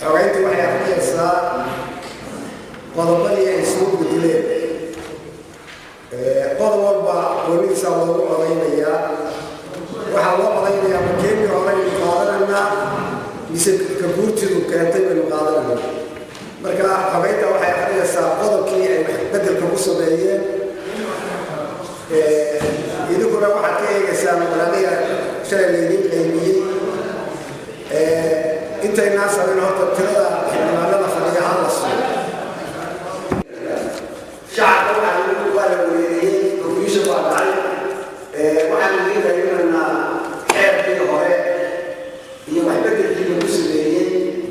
حوالي واحد يسا قضبانية يسوق بدلين قضب أربع ونسا وضوء علينا وحاول علينا مكين علينا مقادرنا يسك كبورتي وكانتين من مقادرنا مركا حوالي واحد يسا قضب كي بدل كبوسة بيين يدخل واحد كي يسا مقادرنا شيء اللي انت الناس اللي هو ترى احنا لنا خليها على الصوت شعب ولا وليه كوفيش وعلى واحد من اللي ان حياه في هواء هي وحده اللي المسلمين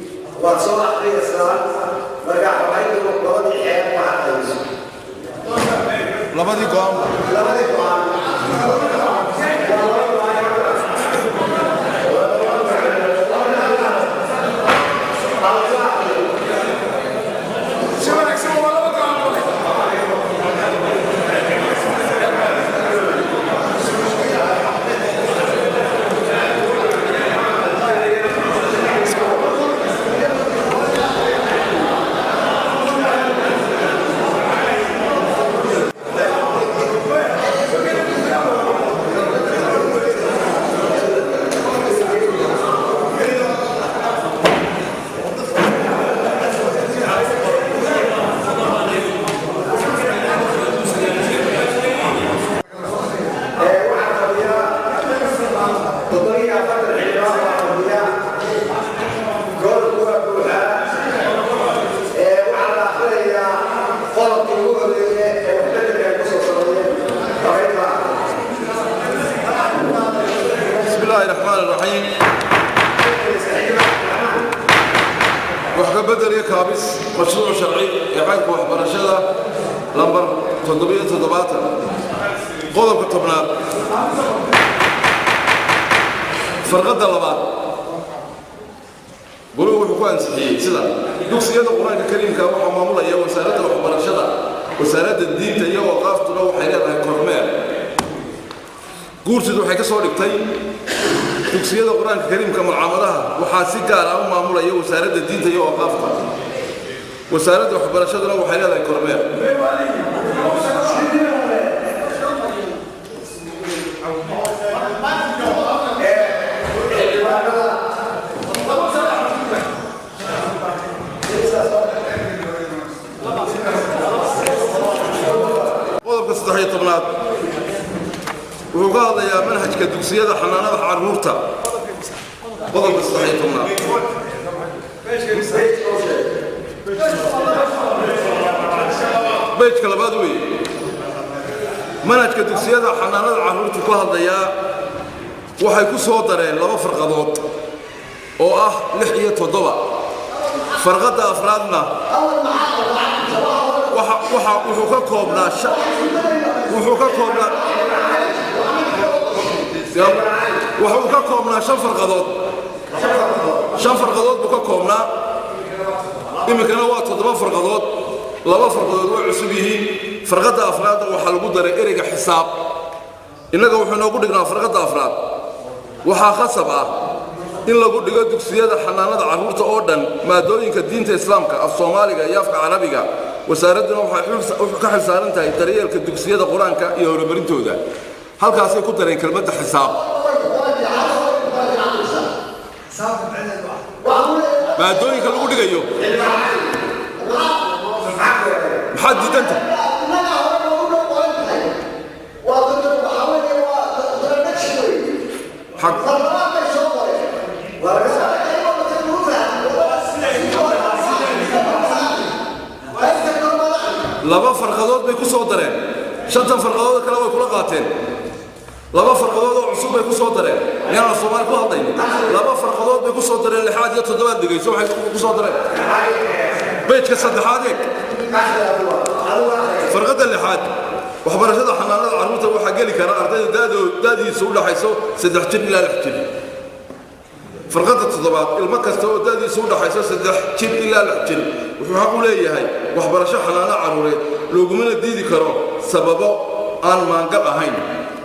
وصلح في اسرار ورجع بعيد وقضى الحياه مع لبدي قام بدل يكابس مشروع شرعي يعانك وحبرشدة لمبر تنظبية تنظباتا قوضب كتبنا فرقد اللبات قلوا وحكوا انسحيين سلا دوكسيادة القرآن الكريم كاوحا مامولا يا وسارة وحبرشدة وسارة الدين تيا وقافت له حيرات هاي كورمير قورسدو حيكا صوريكتين dugsiyada quraanka kariimka malcamadaha waxa si gaar ah u maamulaya wasaaradda diinta iyo waqafka wasaaradda waxbarashaduna waxay leedahay kormeer qodobka 13 وقال يا منهج كدوسية حنانة عرورتا قضب الصحيح طمنا بيت كلابادوي منهج كدوسية حنانة عرورتا قال يا وحيكون صوترين لما فرقضوت او لحية وضوء فرقض افرادنا وحوكا كوبنا wuxuu ka koobnaa shan farqadood buu ka koobnaa imikana waa 7 farqadood 2 farqadood way cusub yihiin farqada afraad waxa lagu daray ereyga xisaab inaga wuxuu noogu dhignaa farqada afraad waxa khasab ah in lagu dhigo dugsiyada xanaanada carruurta oo dhan maadooyinka diinta islaamka af Soomaaliga iyo afka Carabiga wasaaraduna waxay ka xilsaaran tahay daryeelka dugsiyada quraanka iyo horumarintooda halkaasay ku dareen kelmadda xisaab maadooyinka lagu dhigayo maxaad diidanta laba farqadood bay ku soo dareen shantan farqadood kale way kula qaateen laba farqadood oo cusub bay ku soo dareen yaan Soomaali ku hadlayno laba farqadood bay ku soo dareen lixaad iyo 7 dhigayso waxay ku soo dareen beedka saddexaad farqada lixaad waxbarashada xanaanada carruurta waxa gali kara ardayda daadiisa u dhaxayso 3 jir ilaa 6 jir فرقة التضباط المكسة ودادي سودة حيث سدح جيل إلا لحجيل وحقوا لي هاي وحبرشة حنانا عروري لو قمنا الديدي كرو سببه أن ما انقل أهين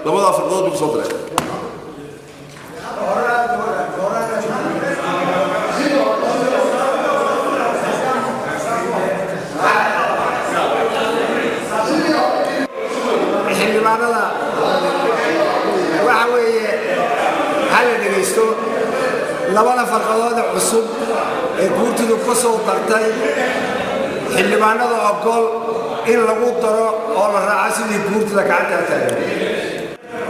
لما ضع فرقات بصدره dartay xildhibaanada ogol in lagu daro oo la raaco sidii guurtida gacanta taagan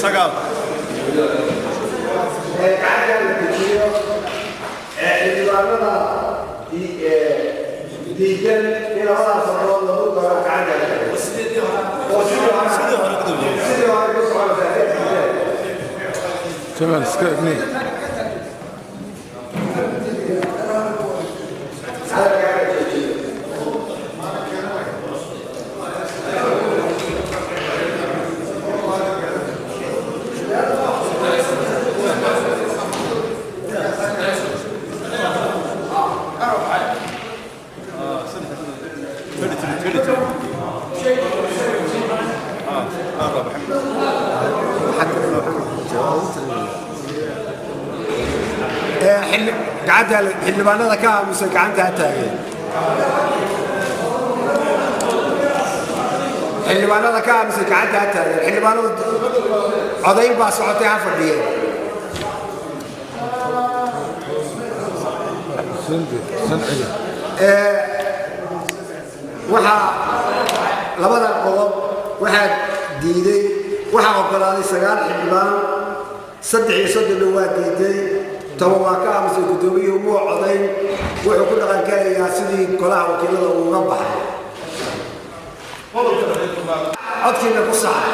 sagaal xildhibaanada diidan in labadaas fardood lagu daro gacanta taagan sidii hore ku soconaysaa تمام سكتني xildhibaanada ka aamusan gacanta ha taageen xildhibaanada ka aamusan gacanta ha taageen xildhibaanada codayn baa socotay ha fadhiyeen waxaa labadan qodob waxaa diiday waxaa oggolaaday 9 xildhibaan 3 waa diiday toban waa ka aamusay guddoomiyuhu muu codayn wuxuu ku dhaqan galayaa sidii golaha wakiilada uu uga baxay codkiina ku saxa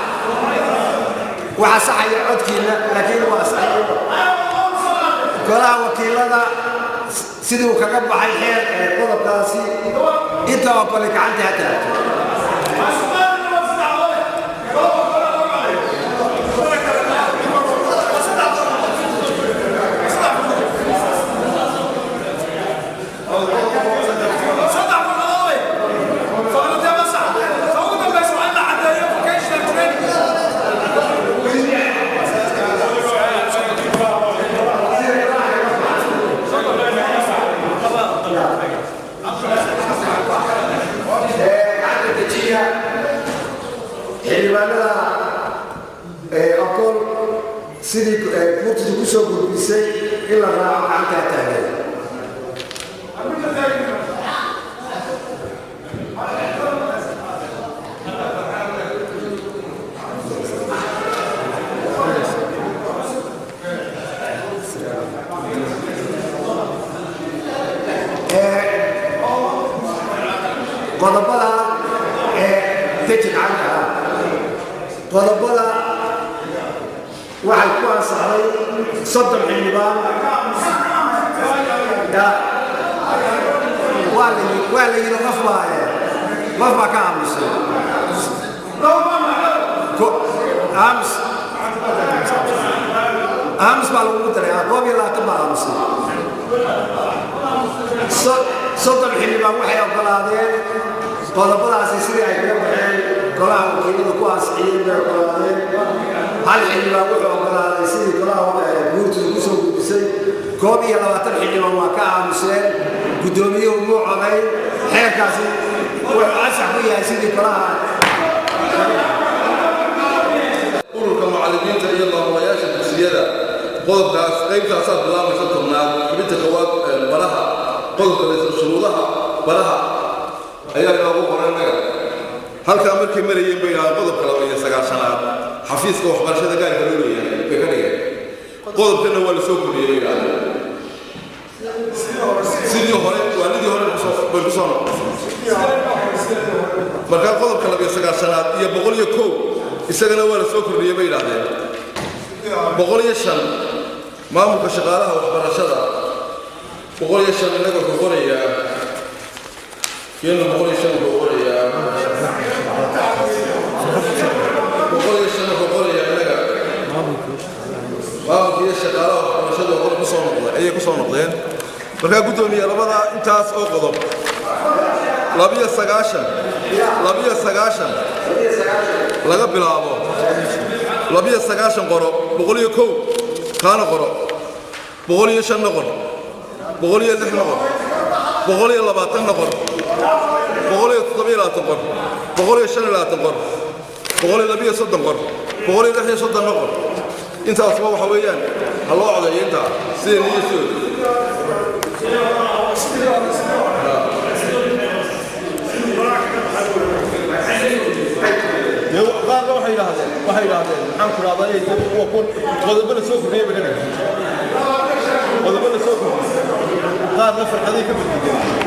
waxaa saxaya codkiina laakiin waa saxay golaha wakiilada sidii uu kaga baxay xeer qodobkaasi inta oo kale gacanta ha taagto xildhibaanada aqoon sidii guurtidu ku soo gudbisay in la raaco gacanta taagan qodobada dejin canka ah qodobada waxay ku ansaxday 30 xildhibaan waa la yidhi qof baa ka aamusay aamus baa lagu daray 12 baa aamusay 30 xildhibaan waxay oggolaadeen qodobadaasi sidii ay kaga baxeen golaha wakiilada ku ansixiyeen bay oggolaadeen hal xildhibaan wuxuu oggolaaday sidii golaha guurtidu ku soo gudbisay 12 xildhibaan waa ka aamuseen guddoomiyuhu muu coday xeerkaasi wuxuu ansax ku yahay sidii golaha ururka macallimiinta iyo maamulayaasha dugsiyada qodobkaas qaybtaasaa bilaabaysa tobnaad xubinta koowaad baraha qodobka laysa shuruudaha baraha ayaa inoogu qoran innaga halkaa markay marayeen bay yidhahdeen qodobka 29aad xafiiska waxbarashada gaarka loo leeyahay bay ka dhigeen qodobkana waa la soo kordhiyey bay yidhahdeen sidii hore waalidii hore bay ku soo noqotay markaa qodobka 29aad iyo 101 isagana waa la soo kordhiyey bay yidhahdeen 105 maamulka shaqaalaha waxbarashada 105 innaga ku qorayaa كأنه بقول الشنو بقول يا بقول الشنو بقول يا نجا ما في الشغالة وشدوا بقول كسر نقطة أي كسر نقطين مركا قدوم يا ربنا أنت أو قضب لبيا سجاشن لقى بلابو لبيا سجاشن قرب بقول يكو كان قرب بقول يشن قرب بقول يلحن قرب بقول يلا باتن قرب بقول يطبيع لا تنقر بقول يشن لا تنقر بقول يلبيه صدق قر boqol iyo lix iyo soddon noqon intaasba waxa weeyaan ha loo codeeyo intaa sida niyadooda qaarna waxay yidhaahdeen maxaan ku dhahdaa qodobo la soo kordhiyay baa qodobo la soo kordhiyay qaarna farqaday ka beddeleen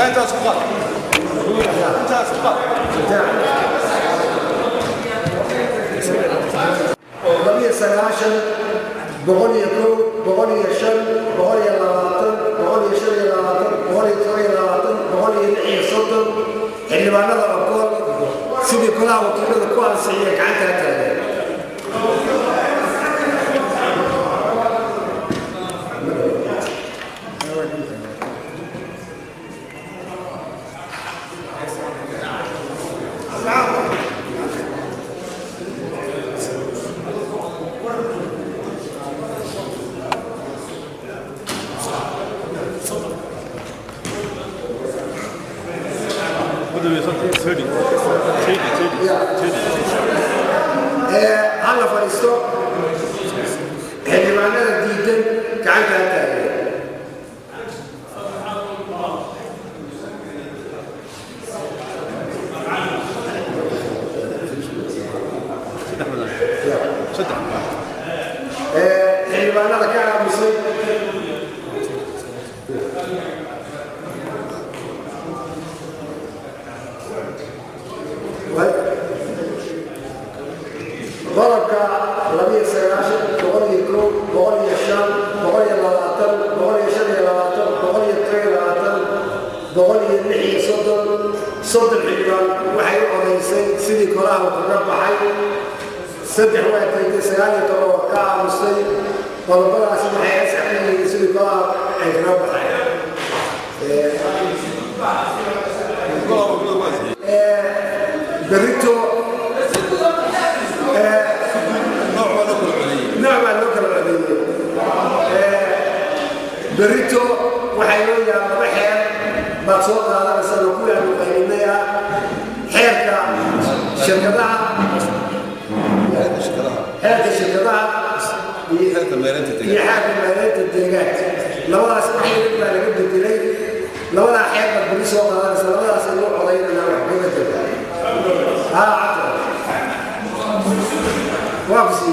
intaas ku qaad intaas ku qaad labiyo sagaashan boqol iyo kow boqol iyo shan boqol iyo labaatan boqol iyo shan iyo labaatan boqol iyo toban iyo labaatan boqol iyo lix iyo soddon xildhibaanada ogool sidii golaha wakiilada ku ansixiya gacantaa taageen هلا فارستو حيوانات جديدة كان كاتب حيوانات كان مسلم ضربك لبيه سياشر بغلي كرو بغلي الشام بغلي اللواتر بغلي شري اللواتر بغلي الطريق اللواتر بغلي النحي صدر الحجران وحي قريسين سيدي كراه وقرب حي سدح وقت سيالي توقع مستيق ولبدا سيدي حي أسعلي سيدي كراه وقرب حي بريتو نعم الوكر العليا بريتو وحيويا وحير بصوت هذا بس نقول عن القيمية حيرك شركتها حيرك شركتها هي حاكم مالية الدرجات لو أنا سمحت لك أنا قبل الدليل لو أنا حيرك بريسو هذا بس لو أنا سنروح علينا أنا وحيد الدرجات ها عطر وابسي